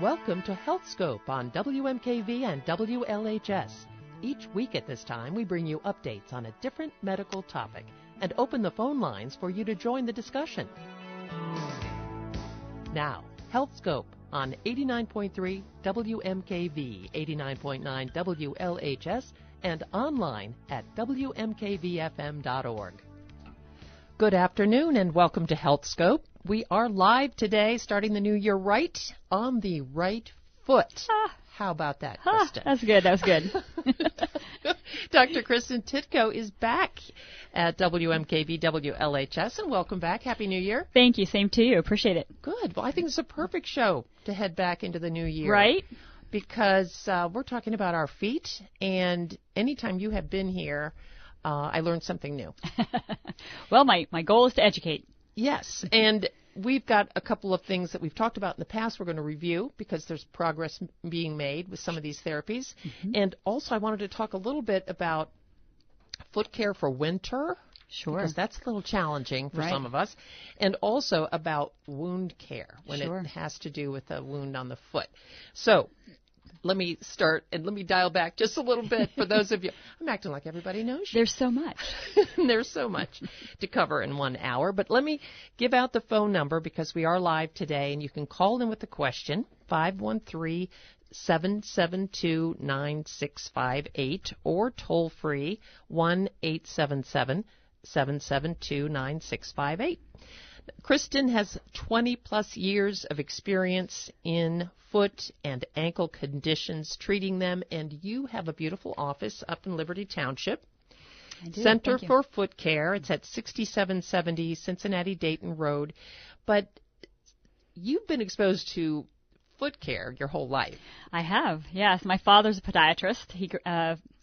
Welcome to Health Scope on WMKV and WLHS. Each week at this time, we bring you updates on a different medical topic and open the phone lines for you to join the discussion. Now, Health Scope on 89.3 WMKV, 89.9 WLHS, and online at WMKVFM.org. Good afternoon and welcome to Health Scope. We are live today, starting the new year right on the right foot. How about that, Kristen? That's good. That was good. Dr. Kris Titko is back at WMKV WLHS, and welcome back. Happy New Year. Thank you. Same to you. Appreciate it. Good. Well, I think it's a perfect show to head back into the new year. Right? Because we're talking about our feet, and anytime you have been here, I learned something new. Well, my goal is to educate. Yes, and we've got a couple of things that we've talked about in the past we're going to review because there's progress being made with some of these therapies. Mm-hmm. And also I wanted to talk a little bit about foot care for winter. Sure. Because that's a little challenging for some of us. And also about wound care when it has to do with a wound on the foot. So let me start and let me dial back just a little bit for those of you. I'm acting like everybody knows you. There's so much. There's so much to cover in 1 hour. But let me give out the phone number because we are live today, and you can call in with a question, 513-772-9658, or toll free, 1-877-772-9658. Kristen has 20-plus years of experience in foot and ankle conditions, treating them, and you have a beautiful office up in Liberty Township. I do. Center for Foot Care. It's at 6770 Cincinnati-Dayton Road. But you've been exposed to foot care your whole life. I have, yes. My father's a podiatrist. He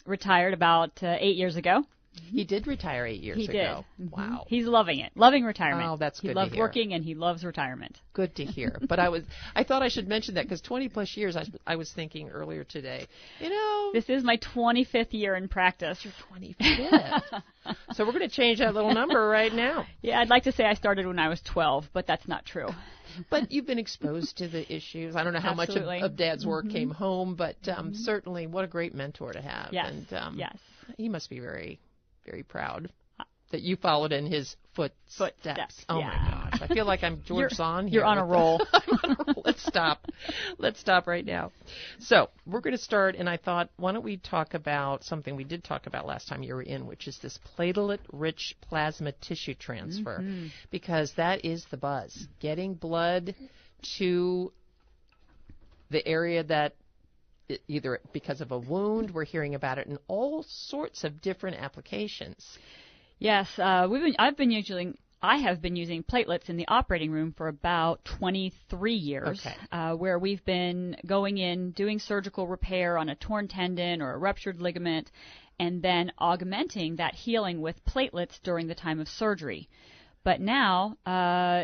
retired about 8 years ago. He did retire 8 years ago. He did. Wow. He's loving it. Loving retirement. Oh, that's good to hear. He loves hear. working and he loves retirement. Good to hear. But I thought I should mention that because 20-plus years, I was thinking earlier today, This is my 25th year in practice. Your 25th. So we're going to change that little number right now. Yeah, I'd like to say I started when I was 12, but that's not true. But you've been exposed to the issues. I don't know how much of Dad's work came home, but certainly what a great mentor to have. Yes, and, yes. He must be very, very proud that you followed in his footsteps. Oh, yeah. my gosh. I feel like I'm George Zahn here. You're on a roll. I'm on a roll. Let's stop. Let's stop right now. So we're going to start, and I thought, why don't we talk about something we did talk about last time you were in, which is this platelet-rich plasma tissue transfer, because that is the buzz. Getting blood to the area that either because of a wound, we're hearing about it in all sorts of different applications. Yes, I have been using platelets in the operating room for about 23 years, where we've been going in, doing surgical repair on a torn tendon or a ruptured ligament, and then augmenting that healing with platelets during the time of surgery. But now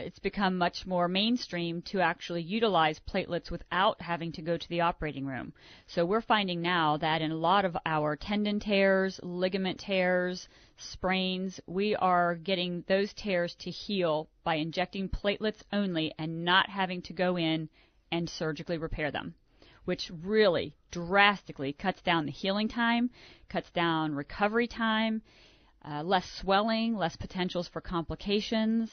it's become much more mainstream to actually utilize platelets without having to go to the operating room. So we're finding now that in a lot of our tendon tears, ligament tears, sprains, we are getting those tears to heal by injecting platelets only and not having to go in and surgically repair them, which really drastically cuts down the healing time, cuts down recovery time, less swelling, less potentials for complications.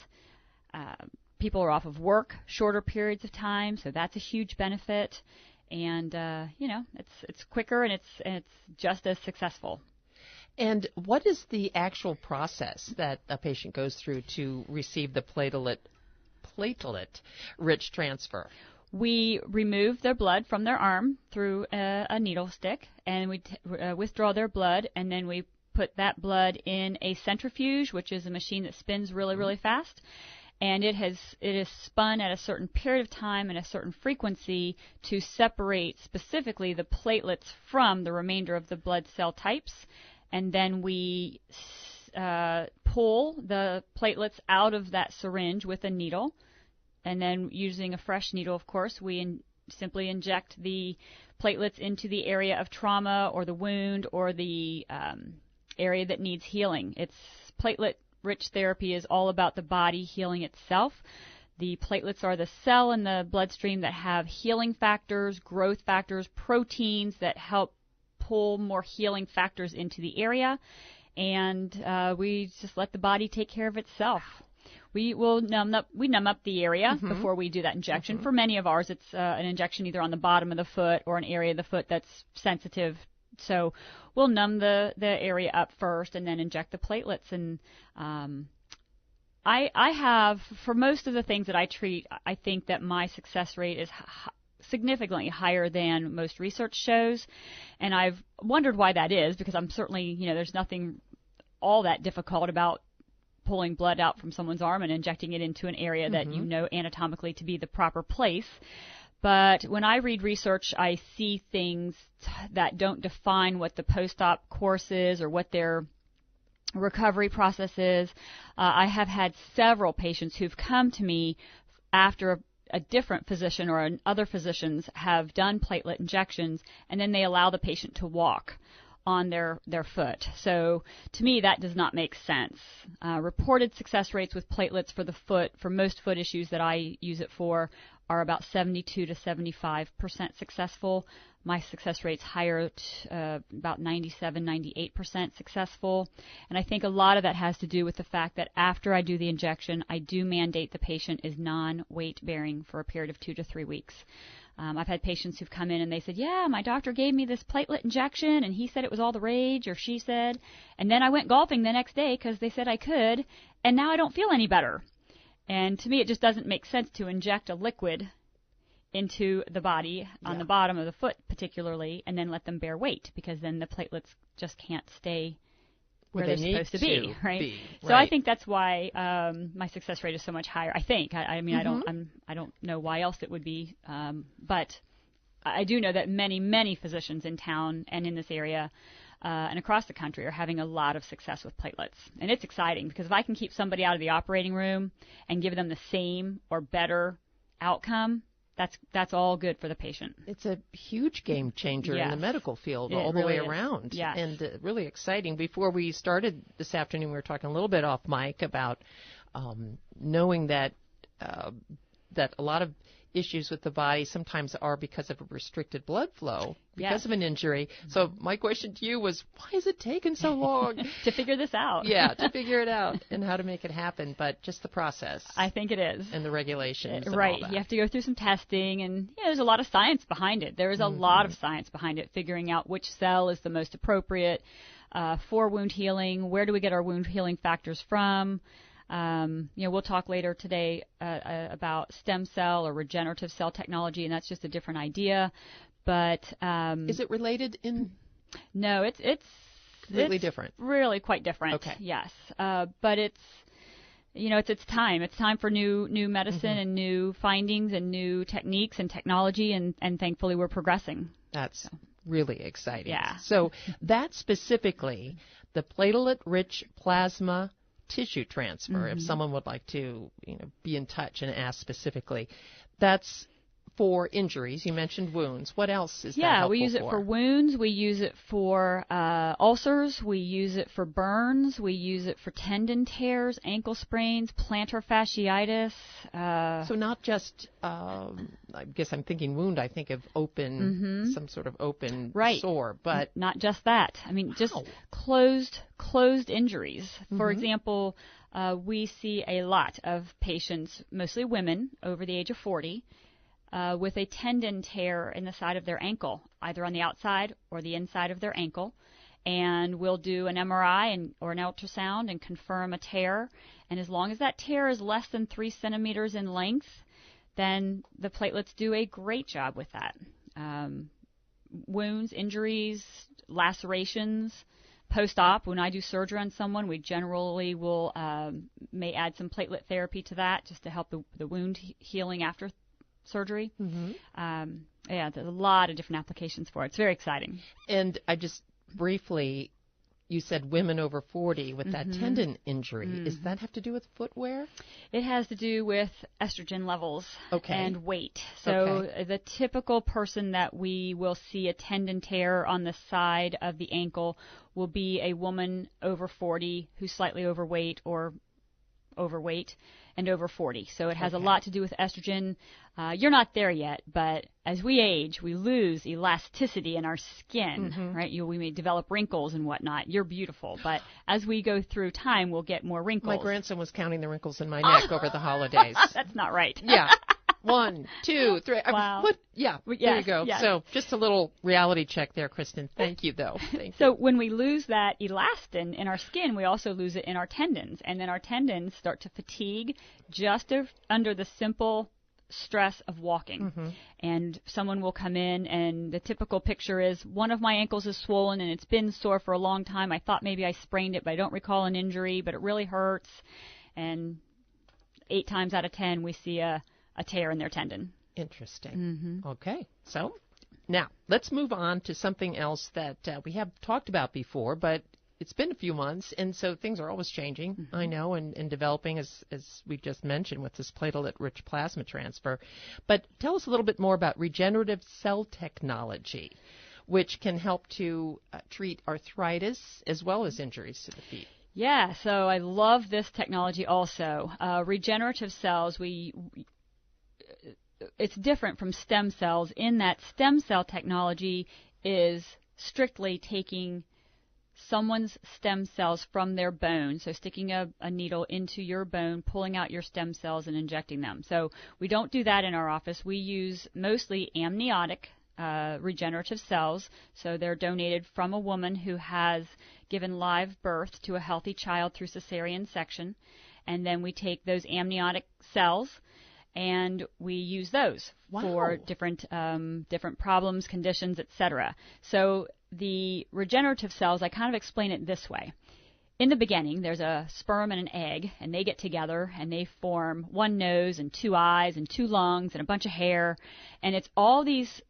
People are off of work shorter periods of time, so that's a huge benefit. And it's quicker and it's just as successful. And what is the actual process that a patient goes through to receive the platelet-rich transfer? We remove their blood from their arm through a needle stick, and we withdraw their blood, and then we put that blood in a centrifuge, which is a machine that spins really, really fast. And it is spun at a certain period of time and a certain frequency to separate specifically the platelets from the remainder of the blood cell types. And then we pull the platelets out of that syringe with a needle. And then using a fresh needle, of course, we simply inject the platelets into the area of trauma or the wound or the area that needs healing. It's platelet-rich therapy is all about the body healing itself. The platelets are the cell in the bloodstream that have healing factors, growth factors, proteins that help pull more healing factors into the area, and we just let the body take care of itself. We will numb up the area before we do that injection. For many of ours, it's an injection either on the bottom of the foot or an area of the foot that's sensitive. So we'll numb the area up first and then inject the platelets. And I have, for most of the things that I treat, I think that my success rate is significantly higher than most research shows. And I've wondered why that is, because I'm certainly, there's nothing all that difficult about pulling blood out from someone's arm and injecting it into an area that you know anatomically to be the proper place. But when I read research, I see things that don't define what the post-op course is or what their recovery process is. I have had several patients who've come to me after a different physician or other physicians have done platelet injections, and then they allow the patient to walk on their foot. So to me, that does not make sense. Reported success rates with platelets for the foot, for most foot issues that I use it for, are about 72 to 75% successful. My success rate's higher at about 97, 98% successful. And I think a lot of that has to do with the fact that after I do the injection, I do mandate the patient is non-weight bearing for a period of 2 to 3 weeks. I've had patients who've come in and they said, yeah, my doctor gave me this platelet injection and he said it was all the rage, or she said, and then I went golfing the next day because they said I could, and now I don't feel any better. And to me, it just doesn't make sense to inject a liquid into the body on the bottom of the foot particularly, and then let them bear weight, because then the platelets just can't stay where they're supposed to be, right? So I think that's why my success rate is so much higher. I think. I mean, I don't know why else it would be, but I do know that many physicians in town and in this area and across the country are having a lot of success with platelets, and it's exciting because if I can keep somebody out of the operating room and give them the same or better outcome, that's all good for the patient. It's a huge game changer in the medical field all the way around. Yes. And really exciting. Before we started this afternoon, we were talking a little bit off mic about knowing that that a lot of issues with the body sometimes are because of a restricted blood flow, because of an injury. So my question to you was, why has it taken so long? To figure this out. To figure it out and how to make it happen, but just the process. I think it is. And the regulations. Right. And all that. You have to go through some testing, and there's a lot of science behind it. There is a lot of science behind it, figuring out which cell is the most appropriate for wound healing. Where do we get our wound healing factors from? We'll talk later today about stem cell or regenerative cell technology, and that's just a different idea. But is it related in? No, it's completely different. Really quite different. Okay. Yes, but it's it's time. It's time for new medicine and new findings and new techniques and technology, and thankfully we're progressing. That's really exciting. Yeah. So that specifically, the platelet-rich plasma tissue transfer, if someone would like to be in touch and ask specifically, that's for injuries. You mentioned wounds. What else is that helpful for? We use it for wounds. We use it for ulcers. We use it for burns. We use it for tendon tears, ankle sprains, plantar fasciitis. So not just, I guess I'm thinking wound, I think of open, some sort of open sore, but not just that. I mean, just closed injuries. For example, we see a lot of patients, mostly women over the age of 40, with a tendon tear in the side of their ankle, either on the outside or the inside of their ankle. And we'll do an MRI or an ultrasound and confirm a tear. And as long as that tear is less than 3 centimeters in length, then the platelets do a great job with that. Wounds, injuries, lacerations, post-op, when I do surgery on someone, we generally will may add some platelet therapy to that just to help the wound healing after surgery. There's a lot of different applications for it. It's very exciting. And I just briefly, you said women over 40 with that tendon injury. Does that have to do with footwear? It has to do with estrogen levels and weight. So the typical person that we will see a tendon tear on the side of the ankle will be a woman over 40 who's slightly overweight or overweight and over 40. So it has a lot to do with estrogen. You're not there yet, but as we age, we lose elasticity in our skin, right? We may develop wrinkles and whatnot. You're beautiful, but as we go through time, we'll get more wrinkles. My grandson was counting the wrinkles in my neck over the holidays. That's not right. Yeah. 1, 2, 3. Wow. Yeah, yes, there you go. Yes. So just a little reality check there, Kristen. Thank you, though. Thank So you. when we lose that elastin in our skin, we also lose it in our tendons. And then our tendons start to fatigue just under the simple stress of walking. And someone will come in, and the typical picture is, one of my ankles is swollen, and it's been sore for a long time. I thought maybe I sprained it, but I don't recall an injury, but it really hurts. And 8 times out of 10, we see a tear in their tendon. Interesting. Okay. So now let's move on to something else that we have talked about before, but it's been a few months, and so things are always changing, I know, and developing, as we just mentioned, with this platelet-rich plasma transfer. But tell us a little bit more about regenerative cell technology, which can help to treat arthritis as well as injuries to the feet. Yeah, so I love this technology also. Regenerative cells, it's different from stem cells in that stem cell technology is strictly taking someone's stem cells from their bone, so sticking a needle into your bone, pulling out your stem cells and injecting them. So we don't do that in our office. We use mostly amniotic regenerative cells, so they're donated from a woman who has given live birth to a healthy child through cesarean section, and then we take those amniotic cells and we use those for different problems, conditions, etc. So the regenerative cells, I kind of explain it this way. In the beginning, there's a sperm and an egg, and they get together, and they form one nose and 2 eyes and 2 lungs and a bunch of hair, and it's all these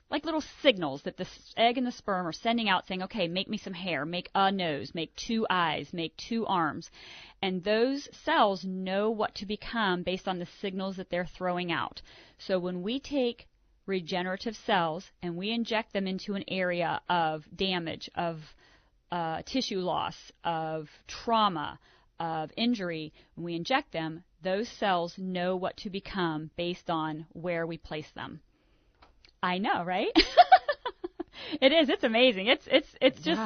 like little signals that the egg and the sperm are sending out saying, okay, make me some hair, make a nose, make 2 eyes, make 2 arms. And those cells know what to become based on the signals that they're throwing out. So when we take regenerative cells and we inject them into an area of damage, of tissue loss, of trauma, of injury, when we inject them, those cells know what to become based on where we place them. I know, right? It is. It's amazing. It's just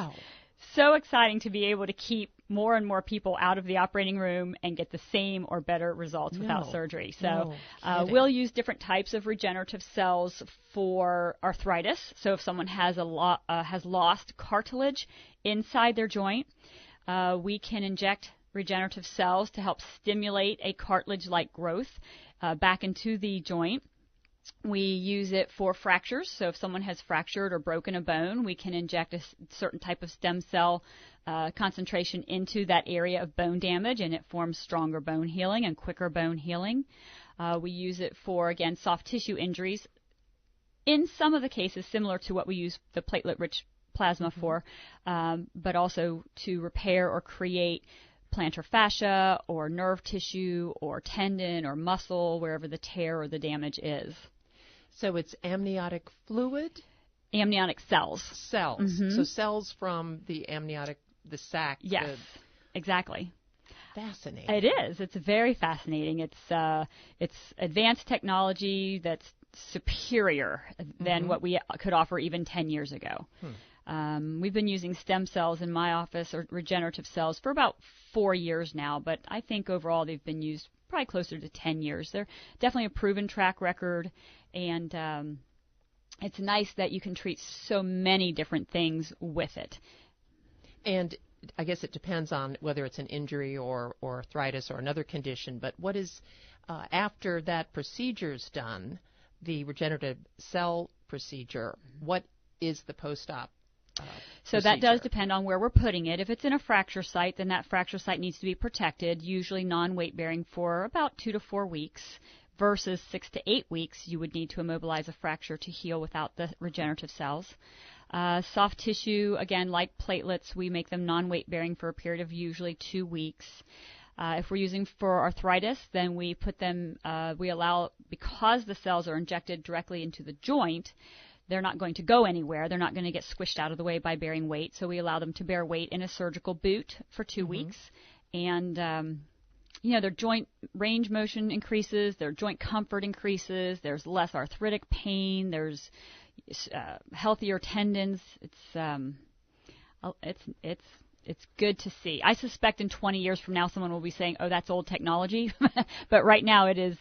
so exciting to be able to keep more and more people out of the operating room and get the same or better results without surgery. So we'll use different types of regenerative cells for arthritis. So if someone has has lost cartilage inside their joint, we can inject regenerative cells to help stimulate a cartilage-like growth back into the joint. We use it for fractures. So if someone has fractured or broken a bone, we can inject a certain type of stem cell concentration into that area of bone damage, and it forms stronger bone healing and quicker bone healing. We use it for, again, soft tissue injuries. In some of the cases, similar to what we use the platelet-rich plasma for, but also to repair or create plantar fascia or nerve tissue or tendon or muscle, wherever the tear or the damage is. So it's amniotic fluid? Amniotic cells. Cells. So cells from the amniotic, the sac. Yes, exactly. Fascinating. It is. It's very fascinating. It's advanced technology that's superior than what we could offer even 10 years ago. We've been using stem cells in my office, or regenerative cells, for about 4 years now, but I think overall they've been used probably closer to 10 years. They're definitely a proven track record, and it's nice that you can treat so many different things with it. And I guess it depends on whether it's an injury or arthritis or another condition, but what is, after that procedure's done, the regenerative cell procedure, what is the post-op So that does depend on where we're putting it. If it's in a fracture site, then that fracture site needs to be protected, usually non-weight bearing, for about 2 to 4 weeks, versus 6 to 8 weeks you would need to immobilize a fracture to heal without the regenerative cells. Soft tissue, again, like platelets, we make them non-weight bearing for a period of usually 2 weeks. If we're using for arthritis, then we put them, we allow, because the cells are injected directly into the joint, they're not going to go anywhere. They're not going to get squished out of the way by bearing weight. So we allow them to bear weight in a surgical boot for 2 weeks. And their joint range motion increases, their joint comfort increases, there's less arthritic pain, there's healthier tendons. It's good to see. I suspect in 20 years from now someone will be saying, "Oh, that's old technology," but right now it is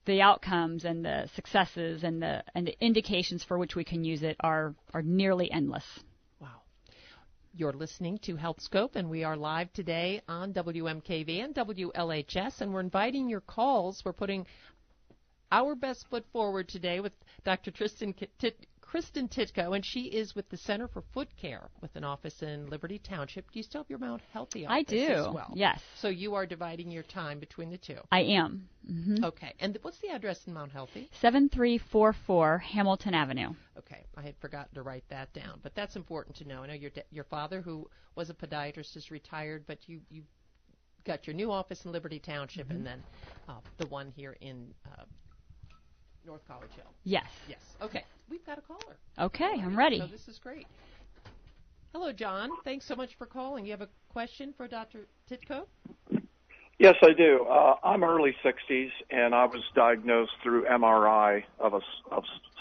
the outcomes and the successes and the indications for which we can use it are nearly endless. Wow. You're listening to Health Scope, and we are live today on WMKV and WLHS, and we're inviting your calls. We're putting our best foot forward today with Dr. Kris Titko, and she is with the Center for Foot Care with an office in Liberty Township. Do you still have your Mount Healthy office I do, as well? Yes. So you are dividing your time between the two? I am. Mm-hmm. Okay. And what's the address in Mount Healthy? 7344 Hamilton Avenue. Okay. I had forgotten to write that down, but that's important to know. I know your father, who was a podiatrist, is retired, but you got your new office in Liberty Township, and then the one here in North College Hill. Yes. Yes. Okay. We've got a caller. Okay, I'm ready. So this is great. Hello, John. Thanks so much for calling. You have a question for Dr. Titko? Yes, I do. I'm early 60s, and I was diagnosed through MRI of a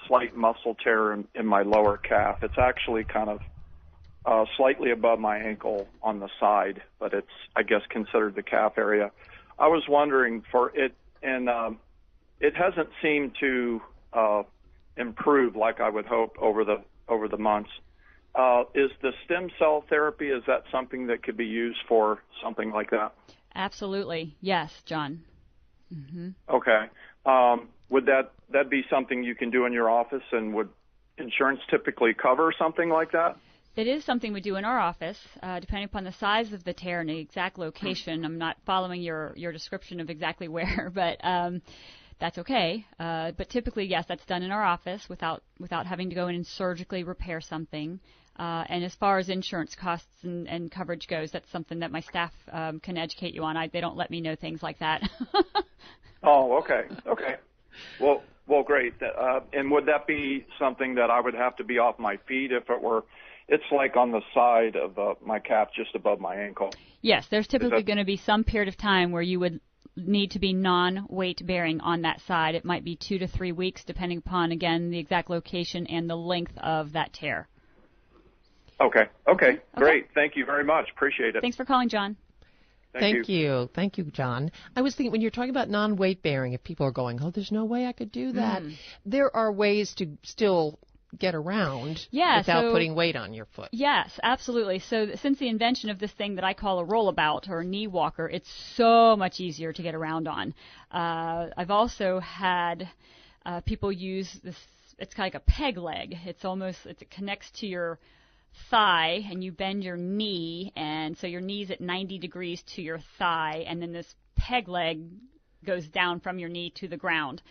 slight muscle tear in my lower calf. It's actually kind of slightly above my ankle on the side, but it's, I guess, considered the calf area. I was wondering for it, and it hasn't seemed to improve like I would hope over the months. Is the stem cell therapy, is that something that could be used for something like that? Absolutely. Yes, John. Mm-hmm. Okay. Would that be something you can do in your office, and would insurance typically cover something like that? It is something we do in our office, depending upon the size of the tear and the exact location. I'm not following your description of exactly where, but that's okay. But typically, yes, that's done in our office without having to go in and surgically repair something. And as far as insurance costs and coverage goes, that's something that my staff can educate you on. They don't let me know things like that. Oh, okay. Okay. Well, great. And would that be something that I would have to be off my feet if it were? It's like on the side of my calf, just above my ankle. Yes, there's typically going to be some period of time where you would need to be non-weight bearing on that side. It might be 2 to 3 weeks, depending upon, again, the exact location and the length of that tear. Okay. Great. Thank you very much. Appreciate it. Thanks for calling, John. Thank you. Thank you, John. I was thinking, when you're talking about non-weight bearing, if people are going, "Oh, there's no way I could do that," there are ways to still get around without putting weight on your foot. Yes, absolutely. So since the invention of this thing that I call a rollabout or a knee walker, it's so much easier to get around on. I've also had people use this. It's kind of like a peg leg. It connects to your thigh, and you bend your knee, and so your knee's at 90 degrees to your thigh, and then this peg leg goes down from your knee to the ground.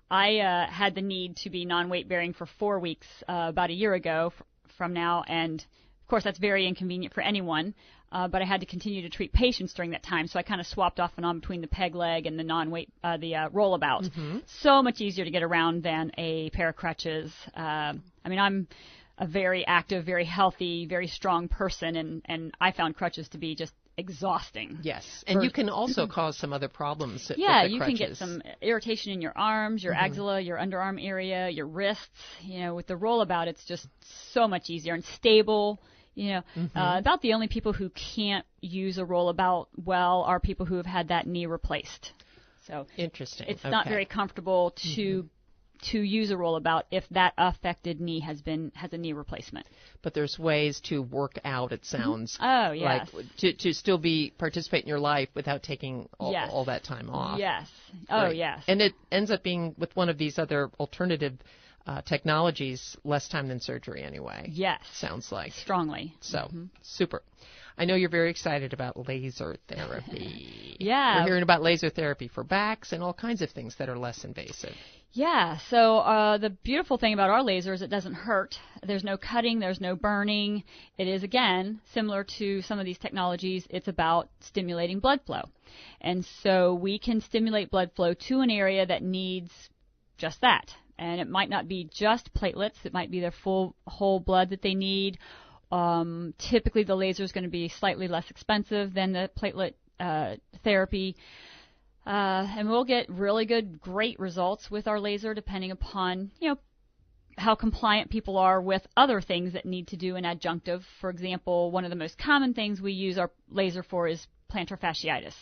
I had the need to be non-weight bearing for 4 weeks about a year ago from now, and of course that's very inconvenient for anyone, but I had to continue to treat patients during that time, so I kind of swapped off and on between the peg leg and the the rollabout. Mm-hmm. So much easier to get around than a pair of crutches. I'm a very active, very healthy, very strong person, and I found crutches to be just exhausting. Yes, and you can also cause some other problems with the you crutches. Can get some irritation in your arms, your axilla, your underarm area, your wrists. With the rollabout, it's just so much easier and stable. About the only people who can't use a rollabout well are people who have had that knee replaced. So interesting. It's not very comfortable to use a rollabout if that affected knee has a knee replacement. But there's ways to work out, it sounds. Oh, yes. Like to still participate in your life without taking all that time off. Yes. Oh, right. yes. And it ends up being, with one of these other alternative technologies, less time than surgery anyway. Yes. Sounds like. Strongly. So, super. I know you're very excited about laser therapy. Yeah. We're hearing about laser therapy for backs and all kinds of things that are less invasive. Yeah, so the beautiful thing about our laser is it doesn't hurt. There's no cutting, there's no burning. It is, again, similar to some of these technologies, it's about stimulating blood flow. And so we can stimulate blood flow to an area that needs just that. And it might not be just platelets, it might be their full whole blood that they need. Typically the laser is going to be slightly less expensive than the platelet therapy. And we'll get really great results with our laser depending upon, how compliant people are with other things that need to do an adjunctive. For example, one of the most common things we use our laser for is plantar fasciitis.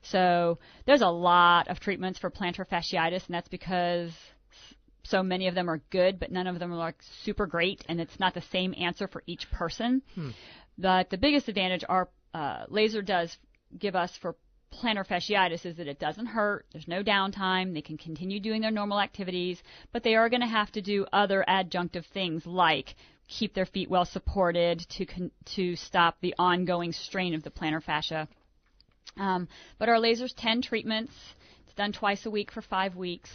So there's a lot of treatments for plantar fasciitis, and that's because so many of them are good, but none of them are like super great, and it's not the same answer for each person. But the biggest advantage our laser does give us for plantar fasciitis is that it doesn't hurt. There's no downtime. They can continue doing their normal activities, but they are going to have to do other adjunctive things like keep their feet well supported to stop the ongoing strain of the plantar fascia. But our laser's 10 treatments. It's done twice a week for 5 weeks.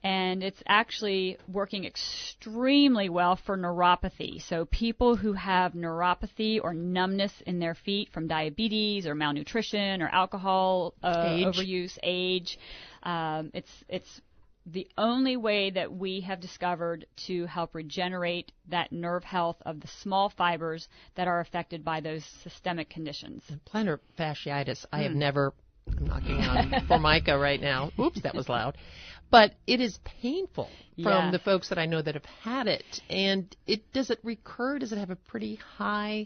And it's actually working extremely well for neuropathy. So people who have neuropathy or numbness in their feet from diabetes or malnutrition or alcohol overuse, age, it's the only way that we have discovered to help regenerate that nerve health of the small fibers that are affected by those systemic conditions. Plantar fasciitis, I have never, I'm knocking on Formica right now. Oops, that was loud. But it is painful from the folks that I know that have had it. And does it recur? Does it have a pretty high?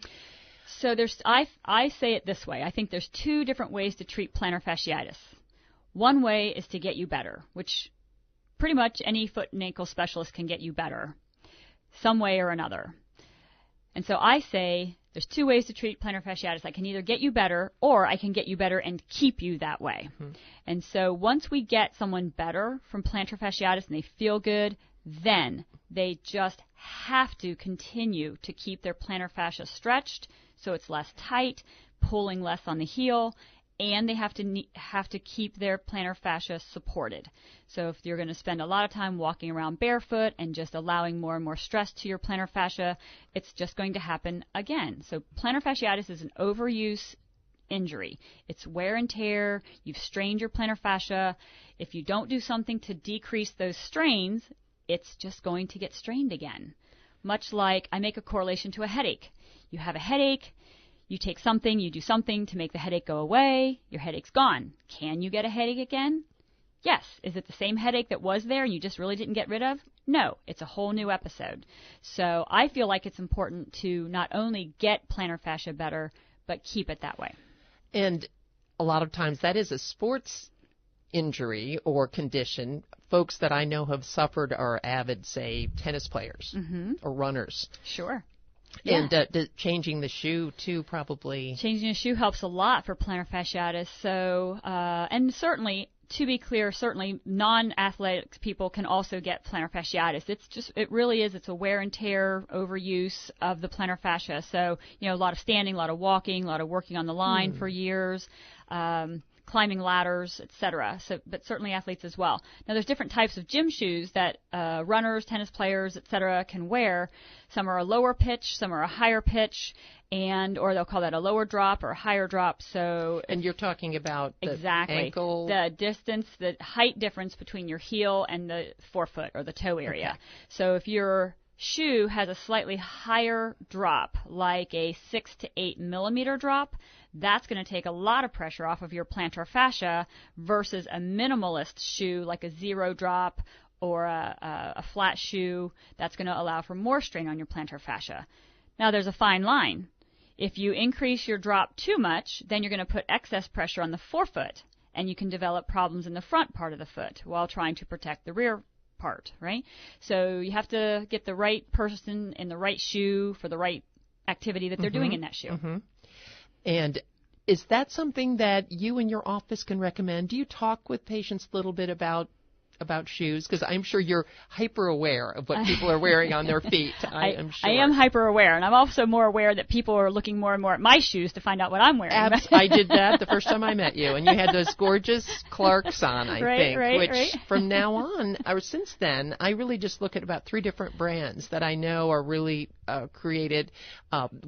So I say it this way. I think there's 2 different ways to treat plantar fasciitis. One way is to get you better, which pretty much any foot and ankle specialist can get you better, some way or another. And so I say there's 2 ways to treat plantar fasciitis. I can either get you better, or I can get you better and keep you that way. And so once we get someone better from plantar fasciitis and they feel good, then they just have to continue to keep their plantar fascia stretched so it's less tight, pulling less on the heel, and they have to keep their plantar fascia supported. So if you're going to spend a lot of time walking around barefoot and just allowing more and more stress to your plantar fascia, it's just going to happen again. So plantar fasciitis is an overuse injury. It's wear and tear. You've strained your plantar fascia. If you don't do something to decrease those strains, it's just going to get strained again. Much like I make a correlation to a headache. You have a headache. You take something, you do something to make the headache go away, your headache's gone. Can you get a headache again? Yes. Is it the same headache that was there and you just really didn't get rid of? No. It's a whole new episode. So I feel like it's important to not only get plantar fascia better, but keep it that way. And a lot of times that is a sports injury or condition. Folks that I know have suffered are avid, say, tennis players or runners. Sure. Yeah. And changing the shoe, too, probably. Changing the shoe helps a lot for plantar fasciitis. So, and certainly, to be clear, certainly non-athletic people can also get plantar fasciitis. It's a wear and tear overuse of the plantar fascia. So, a lot of standing, a lot of walking, a lot of working on the line for years. Climbing ladders, etc. But certainly athletes as well. Now, there's different types of gym shoes that runners, tennis players, etc. can wear. Some are a lower pitch, some are a higher pitch, or they'll call that a lower drop or a higher drop. And you're talking about the ankle, the distance, the height difference between your heel and the forefoot or the toe area. Okay. So if your shoe has a slightly higher drop, like a 6 to 8 millimeter drop, that's going to take a lot of pressure off of your plantar fascia versus a minimalist shoe like a 0 drop or a flat shoe. That's going to allow for more strain on your plantar fascia. Now, there's a fine line. If you increase your drop too much, then you're going to put excess pressure on the forefoot, and you can develop problems in the front part of the foot while trying to protect the rear part, right? So you have to get the right person in the right shoe for the right activity that they're doing in that shoe. And is that something that you and your office can recommend? Do you talk with patients a little bit about shoes? Because I'm sure you're hyper aware of what people are wearing on their feet. I am sure. I am hyper aware, and I'm also more aware that people are looking more and more at my shoes to find out what I'm wearing. I did that the first time I met you, and you had those gorgeous Clarks on, I think. Which from now on, or since then, I really just look at about 3 different brands that I know are really created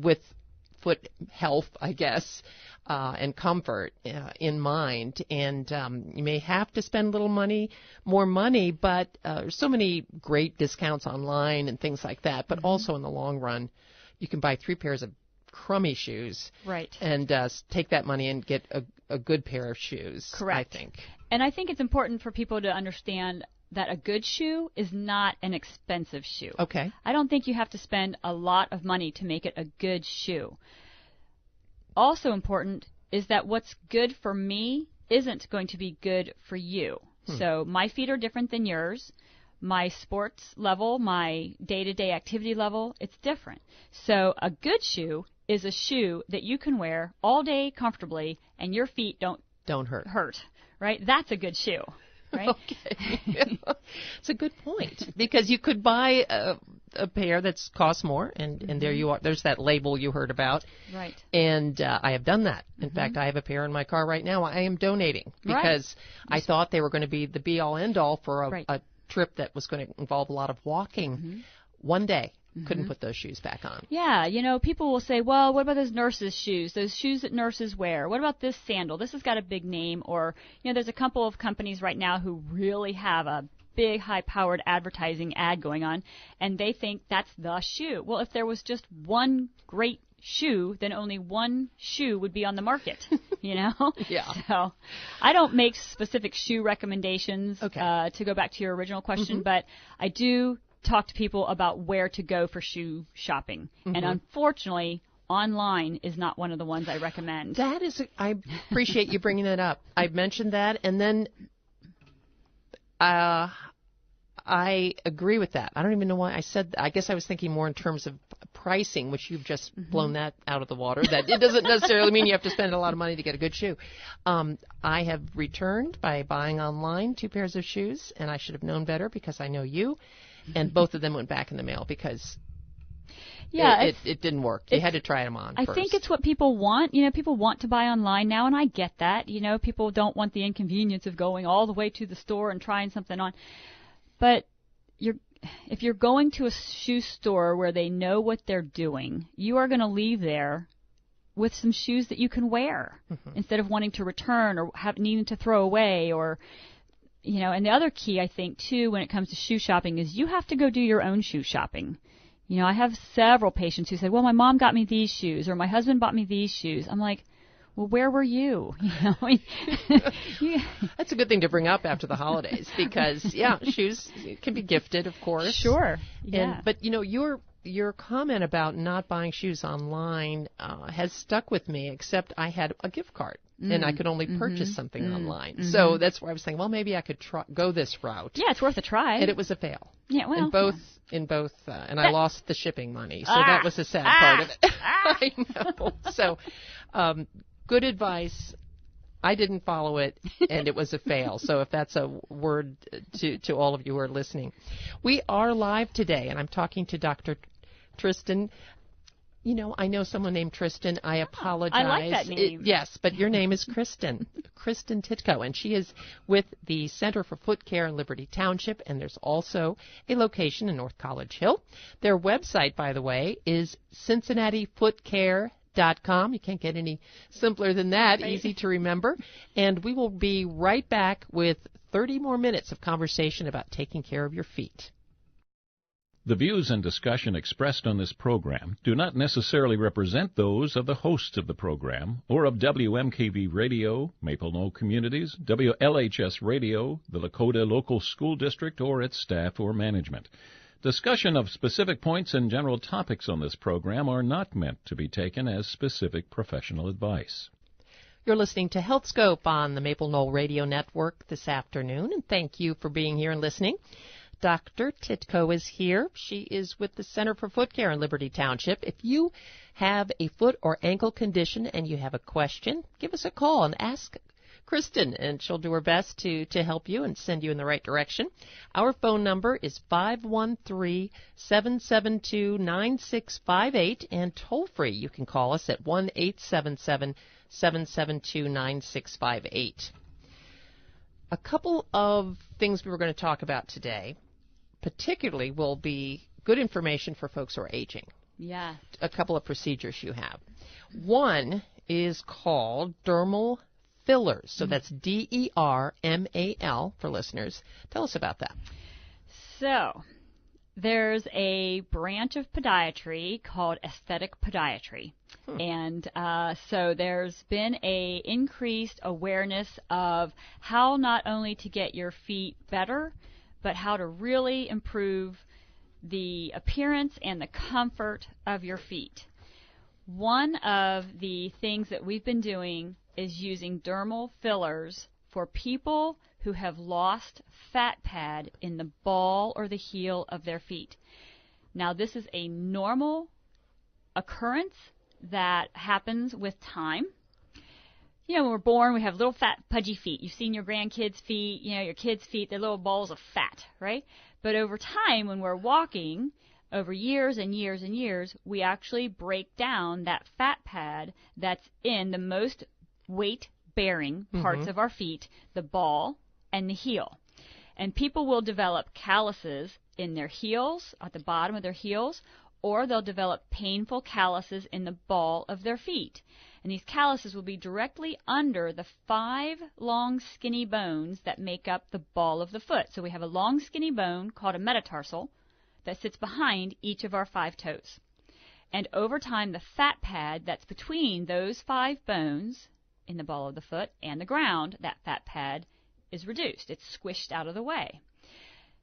with foot health, I guess, and comfort in mind. And you may have to spend a little more money, but there's so many great discounts online and things like that. But also in the long run, you can buy 3 pairs of crummy shoes. Right. And take that money and get a good pair of shoes. Correct. I think. And I think it's important for people to understand that a good shoe is not an expensive shoe. Okay. I don't think you have to spend a lot of money to make it a good shoe. Also important is that what's good for me isn't going to be good for you. So my feet are different than yours. My sports level, my day-to-day activity level, it's different. So a good shoe is a shoe that you can wear all day comfortably and your feet don't hurt, right? That's a good shoe, right? Okay. It's a good point, because you could buy a pair that's costs more, and there you are. There's that label you heard about. Right. And I have done that. In fact, I have a pair in my car right now. I am donating because I thought they were going to be the be-all, end-all for a trip that was going to involve a lot of walking. One day. Couldn't put those shoes back on. Yeah, you know, people will say, well, what about those nurses' shoes, those shoes that nurses wear? What about this sandal? This has got a big name. Or, you know, there's a couple of companies right now who really have a big, high-powered advertising ad going on, and they think that's the shoe. Well, if there was just one great shoe, then only one shoe would be on the market, you know? Yeah. So I don't make specific shoe recommendations to go back to your original question, but I do talk to people about where to go for shoe shopping. And unfortunately, online is not one of the ones I recommend. That is, I appreciate you bringing that up. I mentioned that, and then I agree with that. I don't even know why I said that. I guess I was thinking more in terms of pricing, which you've just blown that out of the water. That it doesn't necessarily mean you have to spend a lot of money to get a good shoe. I have returned by buying online 2 pairs of shoes, and I should have known better because I know you. And both of them went back in the mail because it didn't work. You had to try them on first. I think it's what people want. You know, people want to buy online now, and I get that. You know, people don't want the inconvenience of going all the way to the store and trying something on. But if you're going to a shoe store where they know what they're doing, you are going to leave there with some shoes that you can wear instead of wanting to return or needing to throw away or... You know, and the other key, I think, too, when it comes to shoe shopping is you have to go do your own shoe shopping. You know, I have several patients who said, well, my mom got me these shoes or my husband bought me these shoes. I'm like, well, where were you? You know, That's a good thing to bring up after the holidays because, shoes can be gifted, of course. Sure. Yeah. But, you know, your comment about not buying shoes online has stuck with me, except I had a gift card. And I could only purchase something online. So that's why I was saying, well, maybe I could go this route. Yeah, it's worth a try. And it was a fail. Yeah, well. In both, and I lost the shipping money. So that was the sad part of it. I know. So, good advice. I didn't follow it, and it was a fail. So if that's a word to all of you who are listening. We are live today, and I'm talking to Dr. Tristan. You know, I know someone named Tristan. I apologize. I like that name. Yes, but your name is Kris Titko, and she is with the Center for Foot Care in Liberty Township, and there's also a location in North College Hill. Their website, by the way, is CincinnatiFootCare.com. You can't get any simpler than that, right. Easy to remember. And we will be right back with 30 more minutes of conversation about taking care of your feet. The views and discussion expressed on this program do not necessarily represent those of the hosts of the program or of WMKV Radio, Maple Knoll Communities, WLHS Radio, the Lakota Local School District, or its staff or management. Discussion of specific points and general topics on this program are not meant to be taken as specific professional advice. You're listening to Health Scope on the Maple Knoll Radio Network this afternoon, and thank you for being here and listening. Dr. Titko is here. She is with the Center for Foot Care in Liberty Township. If you have a foot or ankle condition and you have a question, give us a call and ask Kristen, and she'll do her best to help you and send you in the right direction. Our phone number is 513-772-9658, and toll-free you can call us at 1-877-772-9658. A couple of things we were going to talk about today particularly will be good information for folks who are aging. Yeah. A couple of procedures you have. One is called dermal fillers. So that's DERMAL for listeners. Tell us about that. So there's a branch of podiatry called aesthetic podiatry. And so there's been a increased awareness of how not only to get your feet better, but how to really improve the appearance and the comfort of your feet. One of the things that we've been doing is using dermal fillers for people who have lost fat pad in the ball or the heel of their feet. Now, this is a normal occurrence that happens with time. You know, when we're born, we have little fat, pudgy feet. You've seen your grandkids' feet, you know, your kids' feet, they're little balls of fat, right? But over time, when we're walking, over years and years and years, we actually break down that fat pad that's in the most weight-bearing parts of our feet, the ball and the heel. And people will develop calluses in their heels, at the bottom of their heels, or they'll develop painful calluses in the ball of their feet. And these calluses will be directly under the 5 long skinny bones that make up the ball of the foot. So we have a long skinny bone called a metatarsal that sits behind each of our 5 toes. And over time, the fat pad that's between those 5 bones in the ball of the foot and the ground, that fat pad is reduced. It's squished out of the way.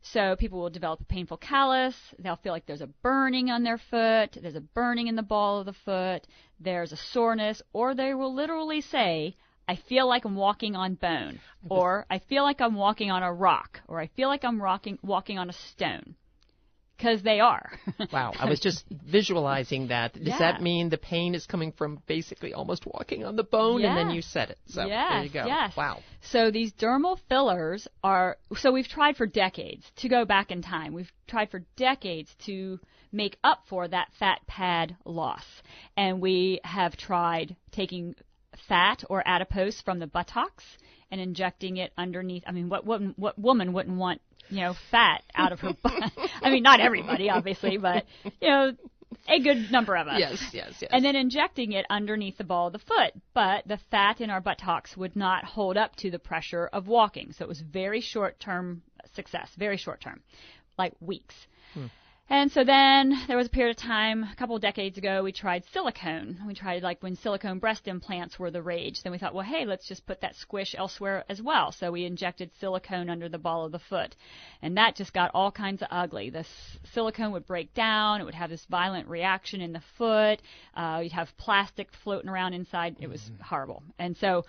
So people will develop a painful callus. They'll feel like there's a burning on their foot. There's a burning in the ball of the foot. There's a soreness. Or they will literally say, I feel like I'm walking on bone. Or I feel like I'm walking on a rock. Or I feel like I'm walking on a stone. Because they are. Wow. I was just visualizing that. Does that mean the pain is coming from basically almost walking on the bone? And then you said it. So there you go. Yes. Wow. So these dermal fillers are, so we've tried for decades to go back in time. We've tried for decades to make up for that fat pad loss. And we have tried taking fat or adipose from the buttocks and injecting it underneath. I mean, what woman wouldn't want, you know, fat out of her butt? I mean, not everybody, obviously, but, you know, a good number of us. Yes. And then injecting it underneath the ball of the foot. But the fat in our buttocks would not hold up to the pressure of walking. So it was very short-term success, very short-term, like weeks. And so then there was a period of time, a couple of decades ago, we tried silicone. We tried like when silicone breast implants were the rage. Then we thought, well, hey, let's just put that squish elsewhere as well. So we injected silicone under the ball of the foot. And that just got all kinds of ugly. The silicone would break down. It would have this violent reaction in the foot. You'd have plastic floating around inside. It was horrible. And so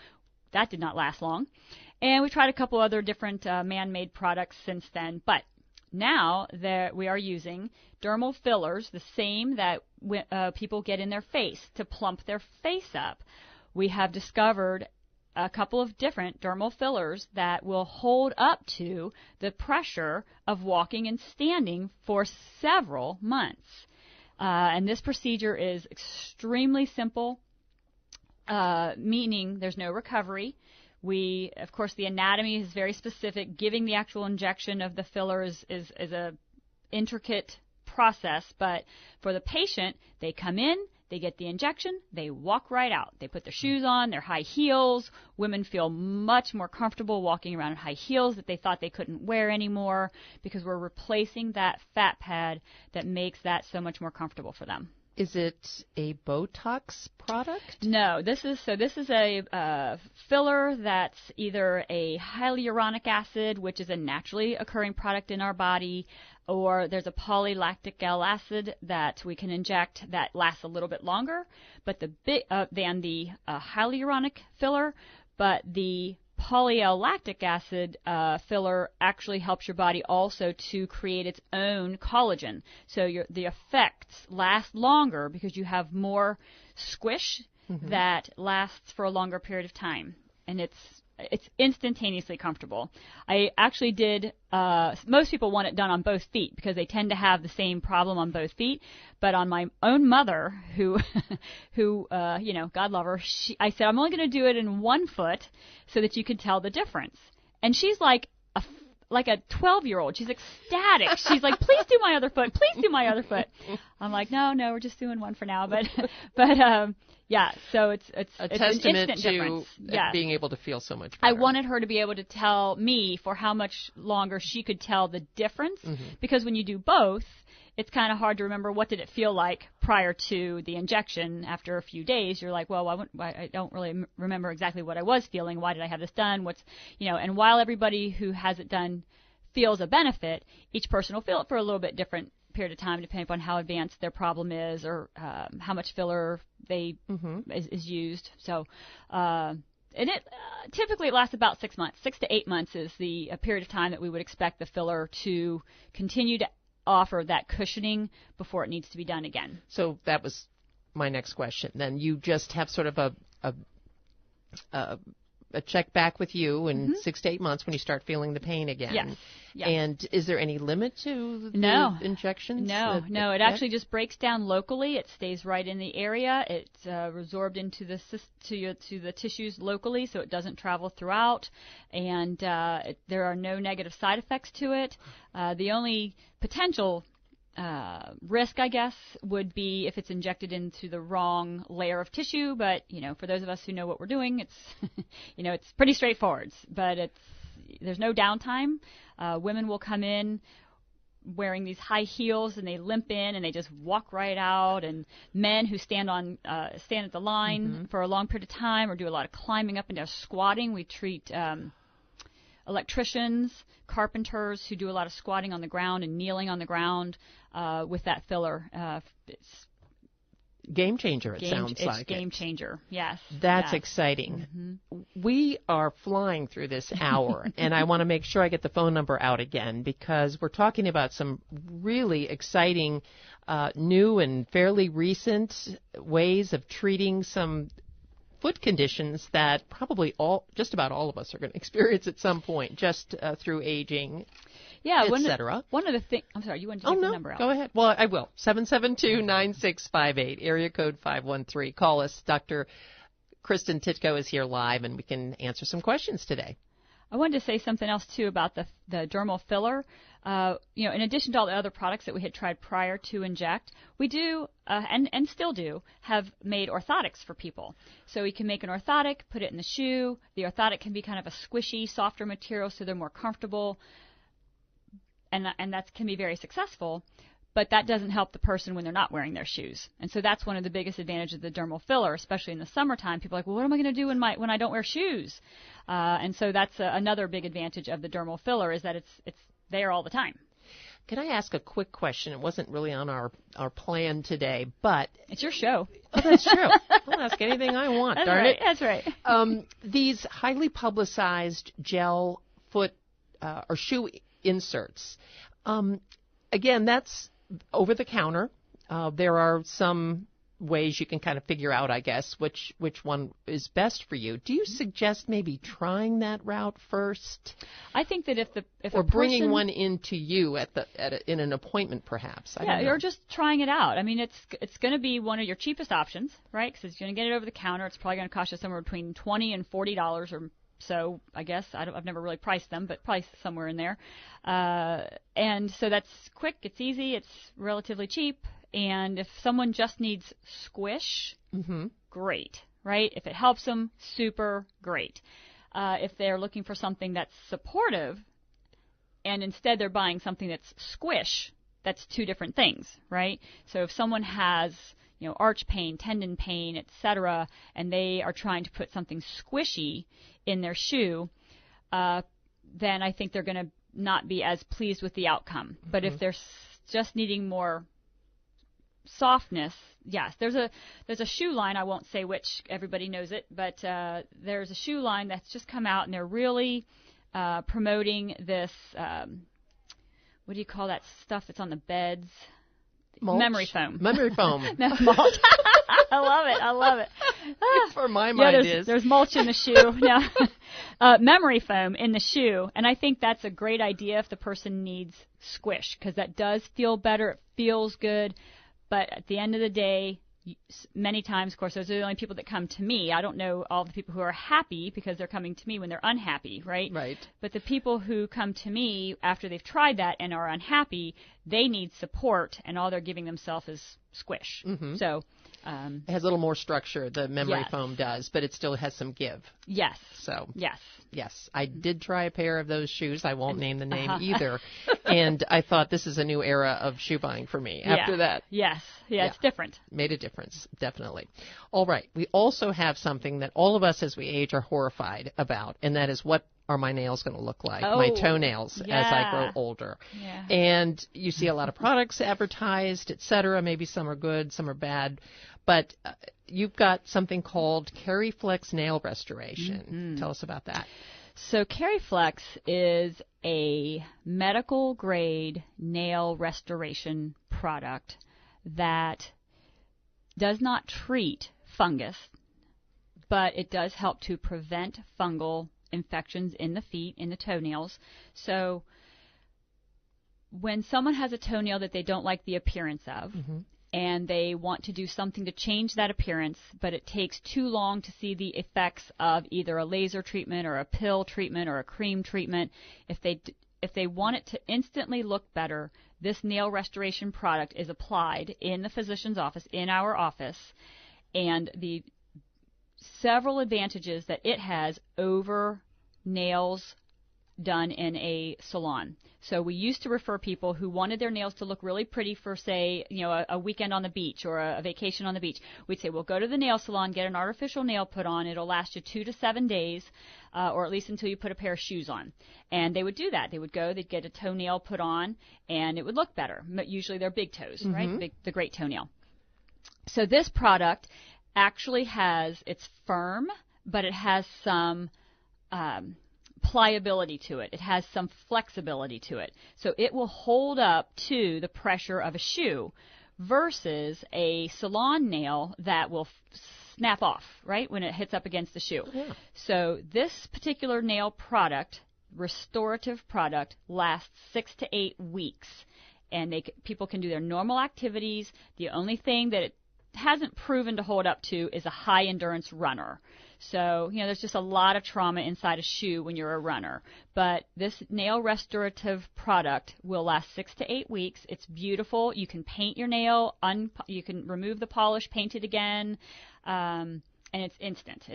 that did not last long. And we tried a couple other different man-made products since then. But now that we are using dermal fillers, the same that people get in their face to plump their face up. We have discovered a couple of different dermal fillers that will hold up to the pressure of walking and standing for several months. And this procedure is extremely simple, meaning there's no recovery. Of course, the anatomy is very specific. Giving the actual injection of the filler is a intricate process, but for the patient, they come in, they get the injection, they walk right out. They put their shoes on, their high heels. Women feel much more comfortable walking around in high heels that they thought they couldn't wear anymore because we're replacing that fat pad that makes that so much more comfortable for them. Is it a Botox product? No, this is a filler that's either a hyaluronic acid, which is a naturally occurring product in our body, or there's a polylactic acid that we can inject that lasts a little bit longer, but than the hyaluronic filler, but the polylactic acid filler actually helps your body also to create its own collagen. So the effects last longer because you have more squish that lasts for a longer period of time. And it's instantaneously comfortable. I actually did, most people want it done on both feet because they tend to have the same problem on both feet. But on my own mother, who you know, God love her, I said, I'm only going to do it in one foot so that you can tell the difference. And she's like a 12-year-old. She's ecstatic. She's like, please do my other foot. Please do my other foot. I'm like, no, we're just doing one for now. But Yeah, so it's a it's testament an instant to difference. Yes. being able to feel so much better. I wanted her to be able to tell me for how much longer she could tell the difference, because when you do both, it's kind of hard to remember what did it feel like prior to the injection. After a few days, you're like, well, I don't really remember exactly what I was feeling. Why did I have this done? And while everybody who has it done feels a benefit, each person will feel it for a little bit different period of time, depending upon how advanced their problem is or how much filler they is used. So, and it typically it lasts about 6 months. 6 to 8 months is the period of time that we would expect the filler to continue to offer that cushioning before it needs to be done again. So that was my next question. Then you just have sort of a check back with you in 6 to 8 months when you start feeling the pain again. Yes. Yes. And is there any limit to the injections? No. It actually just breaks down locally. It stays right in the area. It's resorbed into the to the tissues locally, so it doesn't travel throughout. And there are no negative side effects to it. The only potential risk, I guess, would be if it's injected into the wrong layer of tissue. But for those of us who know what we're doing, it's it's pretty straightforward. But there's no downtime. Women will come in wearing these high heels and they limp in and they just walk right out. And men who stand at the line for a long period of time or do a lot of climbing up and down, squatting. We treat electricians, carpenters who do a lot of squatting on the ground and kneeling on the ground with that filler. It's game changer, it sounds like. It's game changer, yes. That's exciting. We are flying through this hour, and I want to make sure I get the phone number out again because we're talking about some really exciting new and fairly recent ways of treating some foot conditions that probably just about all of us are going to experience at some point, just through aging, etc. One of the things, I'm sorry, you wanted to give the number out. Go ahead. Well, I will. 772-9658, area code 513. Call us. Dr. Kris Titko is here live, and we can answer some questions today. I wanted to say something else, too, about the dermal filler. In addition to all the other products that we had tried prior to inject, we do, and still do, have made orthotics for people. So we can make an orthotic, put it in the shoe. The orthotic can be kind of a squishy, softer material so they're more comfortable, and that can be very successful. But that doesn't help the person when they're not wearing their shoes. And so that's one of the biggest advantages of the dermal filler, especially in the summertime. People are like, well, what am I going to do when I don't wear shoes? And so that's another big advantage of the dermal filler is that it's there all the time. Can I ask a quick question? It wasn't really on our plan today, but... It's your show. Oh, that's true. I'll ask anything I want, darn it. That's right. These highly publicized gel foot or shoe inserts, again, that's over the counter. There are some ways you can kind of figure out, I guess, which one is best for you. Do you suggest maybe trying that route first? I think that if bringing one into you in an appointment, perhaps. Or just trying it out. I mean, it's going to be one of your cheapest options, right? Because you're going to get it over the counter. It's probably going to cost you somewhere between $20 and $40 or so, I guess. I've never really priced them, but probably somewhere in there. And so that's quick, it's easy, it's relatively cheap. And if someone just needs squish, great, right? If it helps them, super great. If they're looking for something that's supportive and instead they're buying something that's squish, that's two different things, right? So if someone has arch pain, tendon pain, etc., and they are trying to put something squishy in their shoe, then I think they're going to not be as pleased with the outcome. But if they're just needing more softness, yes, there's a shoe line, I won't say which, everybody knows it, but there's a shoe line that's just come out, and they're really promoting this, what do you call that stuff that's on the beds? Mulch? Memory foam. Memory foam. No, mulch. I love it. For my mind there's mulch in the shoe. No. Memory foam in the shoe, and I think that's a great idea if the person needs squish, because that does feel better. It feels good, but at the end of the day, many times, of course, those are the only people that come to me. I don't know all the people who are happy because they're coming to me when they're unhappy, right? Right. But the people who come to me after they've tried that and are unhappy, they need support, and all they're giving themselves is squish. Mm-hmm. So it has a little more structure, the memory foam does, but it still has some give. Yes. So yes, I did try a pair of those shoes. I won't name the name either. And I thought this is a new era of shoe buying for me after that. Yes. Yeah, it's different. Made a difference, definitely. All right. We also have something that all of us as we age are horrified about, and that is what are my nails going to look like, my toenails as I grow older. Yeah. And you see a lot of products advertised, et cetera. Maybe some are good, some are bad. But you've got something called CariFlex Nail Restoration. Mm-hmm. Tell us about that. So CariFlex is a medical-grade nail restoration product that does not treat fungus, but it does help to prevent fungal infections in the feet, in the toenails. So when someone has a toenail that they don't like the appearance of, and they want to do something to change that appearance, but it takes too long to see the effects of either a laser treatment or a pill treatment or a cream treatment, if they want it to instantly look better, this nail restoration product is applied in the physician's office, in our office, and the several advantages that it has over nails done in a salon. So we used to refer people who wanted their nails to look really pretty for, say, a weekend on the beach or a vacation on the beach. We'd say, well, go to the nail salon, get an artificial nail put on. It'll last you 2 to 7 days, or at least until you put a pair of shoes on. And they would do that. They would go, they'd get a toenail put on, and it would look better. But usually they're big toes, right? The great toenail. So this product actually it's firm, but it has some pliability to it. It has some flexibility to it. So it will hold up to the pressure of a shoe versus a salon nail that will snap off, right, when it hits up against the shoe. Yeah. So this particular nail product, restorative product, lasts 6 to 8 weeks. And people can do their normal activities. The only thing that it hasn't proven to hold up to is a high endurance runner. So, there's just a lot of trauma inside a shoe when you're a runner. But this nail restorative product will last 6 to 8 weeks. It's beautiful. You can paint your nail. You can remove the polish, paint it again, and it's instant.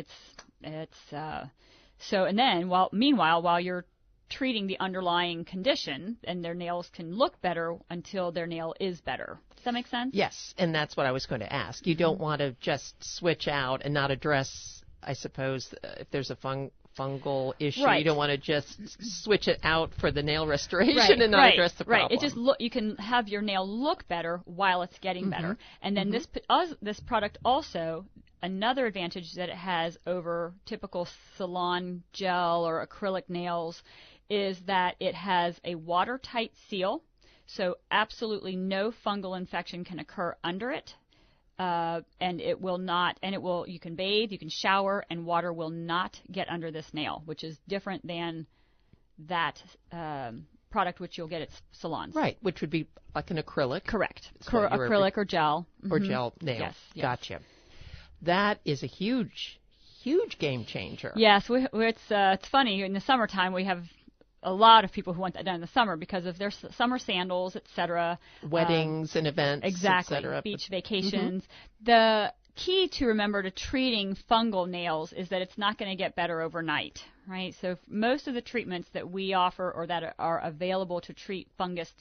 And then meanwhile, while you're treating the underlying condition, and their nails can look better until their nail is better. Does that make sense? Yes, and that's what I was going to ask. You don't want to just switch out and not address, I suppose, if there's a fungal issue. Right. You don't want to just switch it out for the nail restoration and not address the problem. Right. It just you can have your nail look better while it's getting better. And then this product also, another advantage that it has over typical salon gel or acrylic nails is that it has a watertight seal, so absolutely no fungal infection can occur under it. And it will not, you can bathe, you can shower, and water will not get under this nail, which is different than that product which you'll get at salons. Right, which would be like an acrylic. Correct. Acrylic or gel. Or gel nail. Yes. Gotcha. That is a huge game changer. Yes, it's funny. In the summertime, we have a lot of people who want that done in the summer because of their summer sandals, etc. Weddings and events, exactly, etc. Beach vacations. The key to remember to treating fungal nails is that it's not going to get better overnight, right? So most of the treatments that we offer or that are available to treat fungus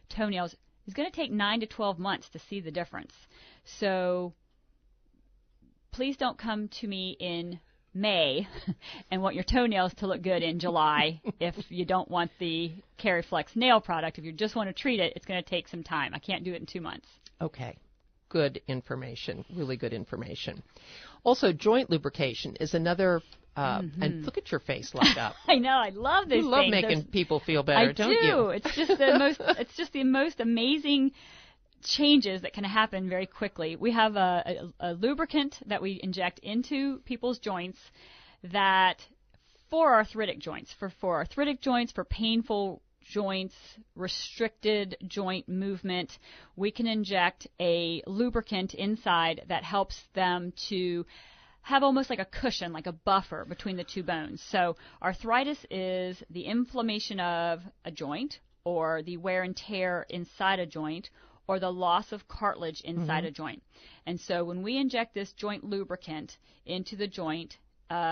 toenails is going to take 9 to 12 months to see the difference. So please don't come to me in May and want your toenails to look good in July if you don't want the CariFlex nail product. If you just want to treat it, it's going to take some time. I can't do it in 2 months. Okay. Good information. Really good information. Also, joint lubrication is another, and look at your face light up. I know. I love these things. You love making people feel better, don't you? It's just the most amazing changes that can happen very quickly. We have a lubricant that we inject into people's joints that for arthritic joints, for painful joints, restricted joint movement, we can inject a lubricant inside that helps them to have almost like a cushion, like a buffer between the two bones. So arthritis is the inflammation of a joint or the wear and tear inside a joint, or the loss of cartilage inside a joint. And so when we inject this joint lubricant into the joint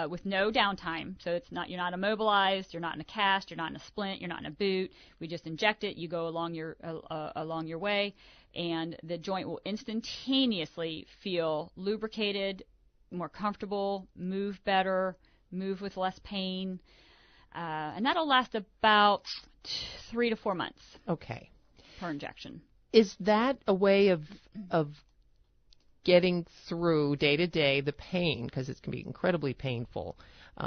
with no downtime, so it's not, you're not immobilized, you're not in a cast, you're not in a splint, you're not in a boot. We just inject it, you go along your way, and the joint will instantaneously feel lubricated, more comfortable, move better, move with less pain, and that'll last about 3 to 4 months. Okay. Per injection. Is that a way of getting through day to day the pain, because it can be incredibly painful,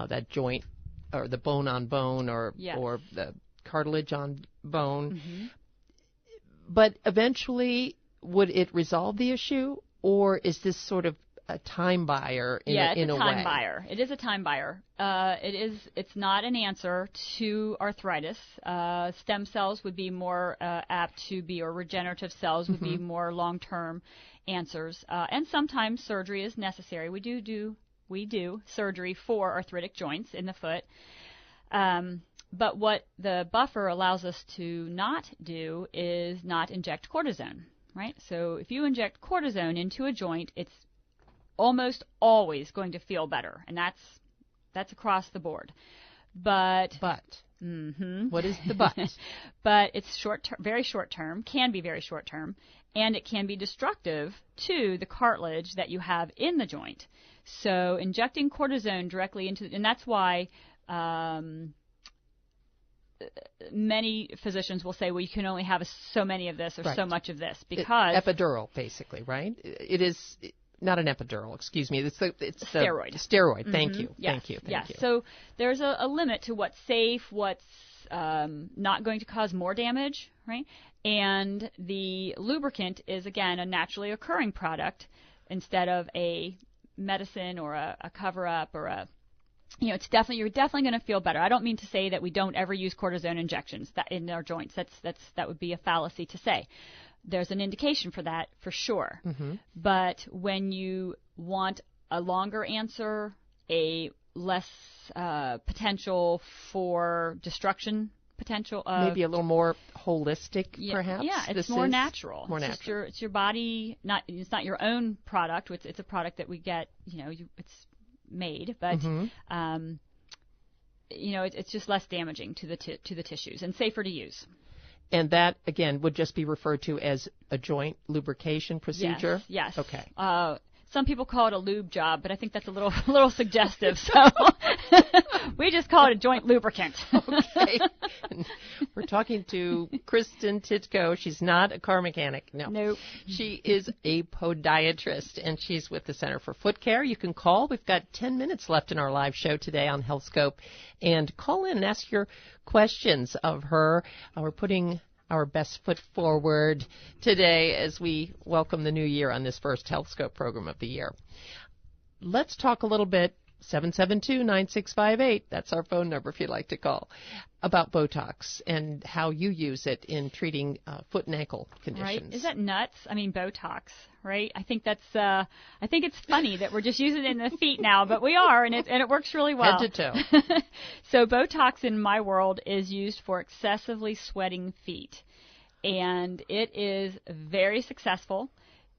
that joint or the bone on bone or the cartilage on bone? But eventually, would it resolve the issue, or is this sort of a time buyer in a way? It's a time buyer. It is a time buyer. It's not an answer to arthritis. Stem cells would be more apt to be, or regenerative cells would be more long-term answers. And sometimes surgery is necessary. We do surgery for arthritic joints in the foot. But what the buffer allows us to not do is not inject cortisone, right? So if you inject cortisone into a joint, it's almost always going to feel better, and that's across the board. But what is the but? But it's very short term, can be very short term, and it can be destructive to the cartilage that you have in the joint. So injecting cortisone directly into, and that's why many physicians will say, well, you can only have so many of this or so much of this, because epidural, basically, right? It is. Not an epidural, excuse me. It's steroid. Steroid. Thank you. Yes. Thank you. Yes. So there's a limit to what's safe, what's not going to cause more damage, right? And the lubricant is, again, a naturally occurring product instead of a medicine or a cover-up or a, you're definitely going to feel better. I don't mean to say that we don't ever use cortisone injections in our joints. That would be a fallacy to say. There's an indication for that, for sure. But when you want a longer answer, a less potential for destruction potential, maybe a little more holistic, perhaps. Yeah, it's more natural. It's your body. It's not your own product. It's a product that we get. It's made, but it's just less damaging to the tissues and safer to use. And that, again, would just be referred to as a joint lubrication procedure? Yes. Okay. Some people call it a lube job, but I think that's a little suggestive. So we just call it a joint lubricant. Okay. We're talking to Kris Titko. She's not a car mechanic. No. Nope. She is a podiatrist, and she's with the Center for Foot Care. You can call. We've got 10 minutes left in our live show today on HealthScope. And call in and ask your questions of her. We're putting our best foot forward today as we welcome the new year on this first HealthScope program of the year. Let's talk a little bit, 772-9658, that's our phone number if you'd like to call, about Botox and how you use it in treating foot and ankle conditions. Right. Is that nuts? I mean, Botox, right? I think it's funny that we're just using it in the feet now, but we are, and it works really well. Head to toe. So Botox in my world is used for excessively sweating feet, and it is very successful.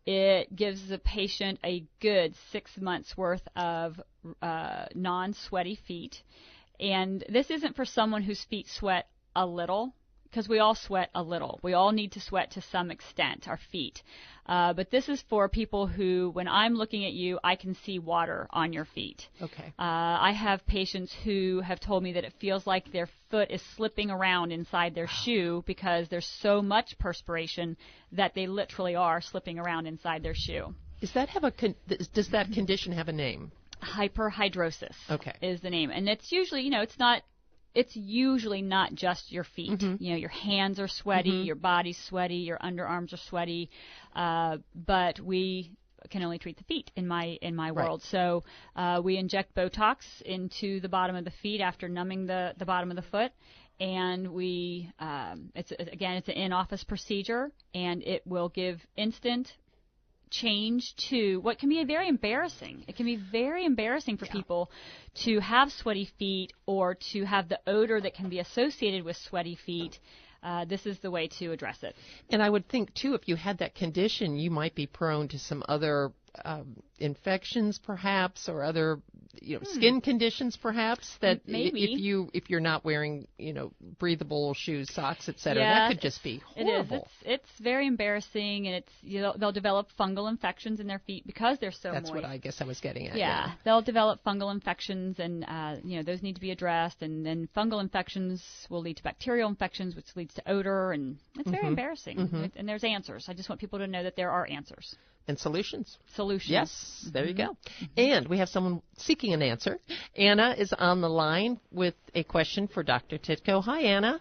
It gives the patient a good 6 months worth of non-sweaty feet. And this isn't for someone whose feet sweat a little, because we all sweat a little. We all need to sweat to some extent, our feet. But this is for people who, when I'm looking at you, I can see water on your feet. Okay. I have patients who have told me that it feels like their foot is slipping around inside their shoe because there's so much perspiration that they literally are slipping around inside their shoe. Does that that condition have a name? Hyperhidrosis. Okay. Is the name. And it's usually, it's usually not just your feet. Your hands are sweaty, your body's sweaty, your underarms are sweaty, but we can only treat the feet in my world. So we inject Botox into the bottom of the feet after numbing the bottom of the foot, and it's an in-office procedure, and it will give instant change to what can be very embarrassing. It can be very embarrassing for people to have sweaty feet or to have the odor that can be associated with sweaty feet. this is the way to address it. And I would think, too, if you had that condition, you might be prone to some other infections, perhaps, or other skin conditions, perhaps, that maybe. if you're not wearing breathable shoes, socks, etc., yeah, that could just be horrible. It is. It's very embarrassing, and they'll develop fungal infections in their feet because they're so That's moist. what I guess I was getting at. Yeah, they'll develop fungal infections, and those need to be addressed. And then fungal infections will lead to bacterial infections, which leads to odor, and it's very embarrassing. And there's answers. I just want people to know that there are answers. And solutions. Yes, there you go. And we have someone seeking an answer. Anna is on the line with a question for Dr. Titko. Hi, Anna.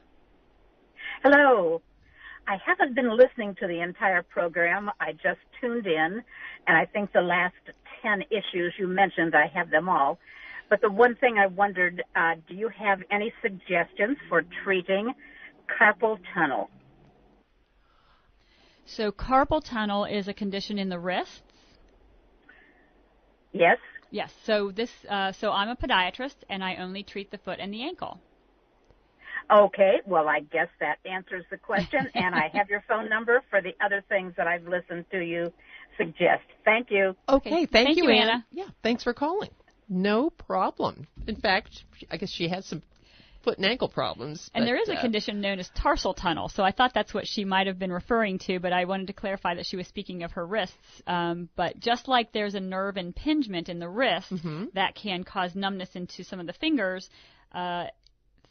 Hello. I haven't been listening to the entire program. I just tuned in, and I think the last 10 issues you mentioned, I have them all. But the one thing I wondered, do you have any suggestions for treating carpal tunnel? So carpal tunnel is a condition in the wrists. Yes. Yes. So I'm a podiatrist, and I only treat the foot and the ankle. Okay. Well, I guess that answers the question, and I have your phone number for the other things that I've listened to you suggest. Thank you. Okay. Thank you, Anna. Yeah. Thanks for calling. No problem. In fact, I guess she has some foot and ankle problems. And there is a condition known as tarsal tunnel, so I thought that's what she might have been referring to, but I wanted to clarify that she was speaking of her wrists. But just like there's a nerve impingement in the wrist that can cause numbness into some of the fingers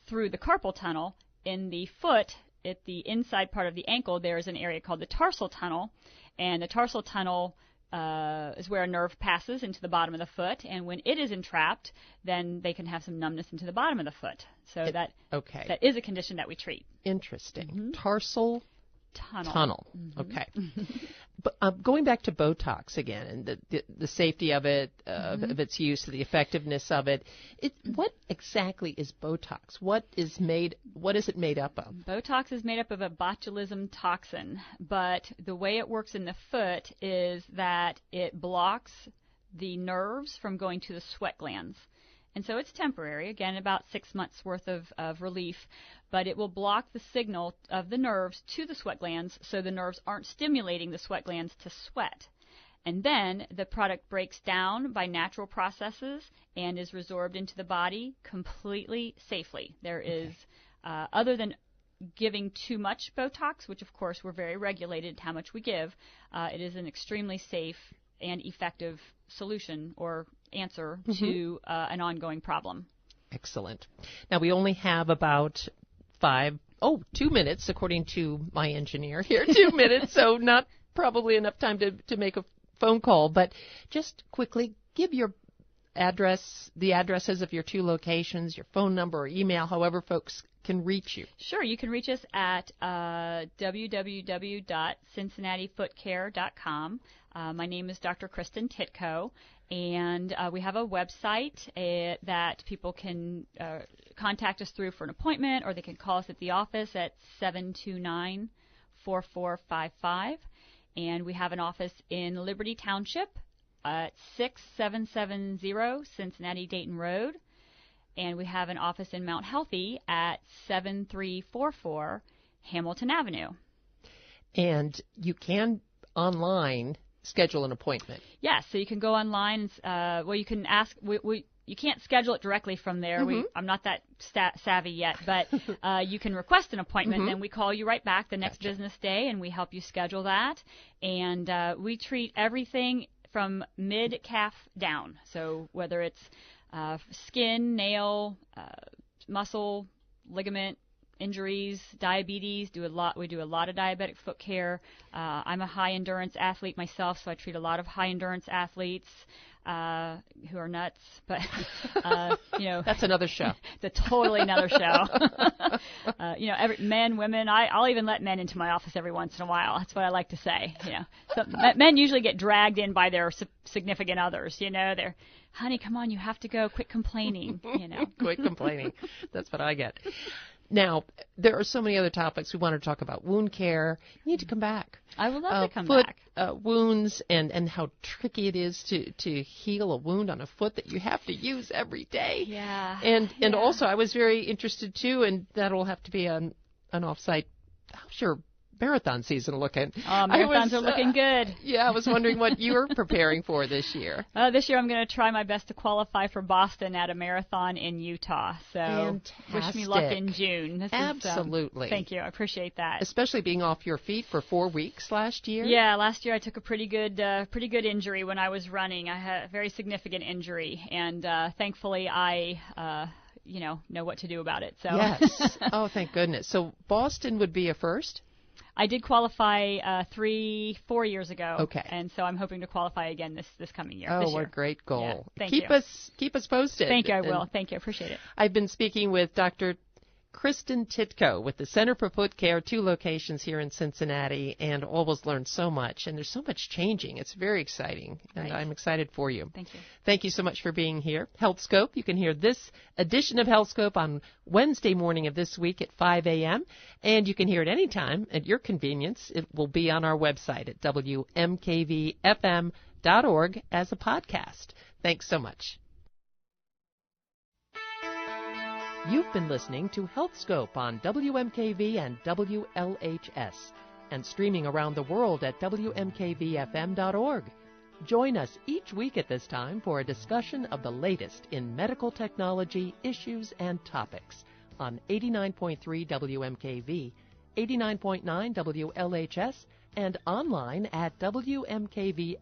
through the carpal tunnel, in the foot, at the inside part of the ankle, there is an area called the tarsal tunnel, and the tarsal tunnel is where a nerve passes into the bottom of the foot, and when it is entrapped, then they can have some numbness into the bottom of the foot. So that is a condition that we treat. Interesting. Tarsal tunnel. Mm-hmm. Okay. But going back to Botox again, and the safety of it, of its use, the effectiveness of it. What exactly is Botox? What is it made up of? Botox is made up of a botulism toxin, but the way it works in the foot is that it blocks the nerves from going to the sweat glands. And so it's temporary, again, about 6 months worth of relief, but it will block the signal of the nerves to the sweat glands so the nerves aren't stimulating the sweat glands to sweat. And then the product breaks down by natural processes and is resorbed into the body completely safely. There is, other than giving too much Botox, which of course we're very regulated how much we give, it is an extremely safe and effective solution or answer to an ongoing problem. Excellent. Now, we only have about 2 minutes, according to my engineer here, 2 minutes, so not probably enough time to make a phone call. But just quickly, give your address, the addresses of your 2 locations, your phone number or email, however folks can reach you. Sure. You can reach us at www.cincinnatifootcare.com. My name is Dr. Kris Titko, and we have a website that people can contact us through for an appointment, or they can call us at the office at 729-4455. And we have an office in Liberty Township at 6770 Cincinnati Dayton Road. And we have an office in Mount Healthy at 7344 Hamilton Avenue. And you can online schedule an appointment. Yes, so you can go online. You can ask. You can't schedule it directly from there. I'm not that savvy yet, but you can request an appointment, and then we call you right back the next business day, and we help you schedule that. And we treat everything from mid-calf down. So whether it's skin, nail, muscle, ligament injuries, diabetes, we do a lot of diabetic foot care. I'm a high endurance athlete myself, so I treat a lot of high endurance athletes who are nuts, but that's another show. It's totally another show. Men, women. I'll even let men into my office every once in a while. That's what I like to say. So men usually get dragged in by their significant others. They're, honey, come on, you have to go. Quit complaining. Quit complaining. That's what I get. Now, there are so many other topics. We want to talk about wound care. You need to come back. I would love to come back. Wounds and how tricky it is to heal a wound on a foot that you have to use every day. Yeah. And also, I was very interested, too, and that will have to be an off-site how's your marathon season looking? Marathons are looking good. Yeah, I was wondering what you're preparing for this year. This year I'm going to try my best to qualify for Boston at a marathon in Utah. So fantastic. Wish me luck in June. Absolutely. Thank you. I appreciate that. Especially being off your feet for 4 weeks last year. Yeah, last year I took a pretty good injury when I was running. I had a very significant injury, and thankfully I know what to do about it. So yes. Oh, thank goodness. So Boston would be a first? I did qualify 3-4 years ago. Okay. And so I'm hoping to qualify again this coming year. Oh, what a great goal. Yeah, thank you. Keep us posted. Thank you, I will. Thank you, I appreciate it. I've been speaking with Dr. Kris Titko with the Center for Foot Care, 2 locations here in Cincinnati, and always learn so much. And there's so much changing. It's very exciting, and right. I'm excited for you. Thank you. Thank you so much for being here. Health Scope, you can hear this edition of Health Scope on Wednesday morning of this week at 5 a.m., and you can hear it anytime at your convenience. It will be on our website at WMKVFM.org as a podcast. Thanks so much. You've been listening to Health Scope on WMKV and WLHS and streaming around the world at WMKVFM.org. Join us each week at this time for a discussion of the latest in medical technology, issues, and topics on 89.3 WMKV, 89.9 WLHS, and online at WMKVFM.org.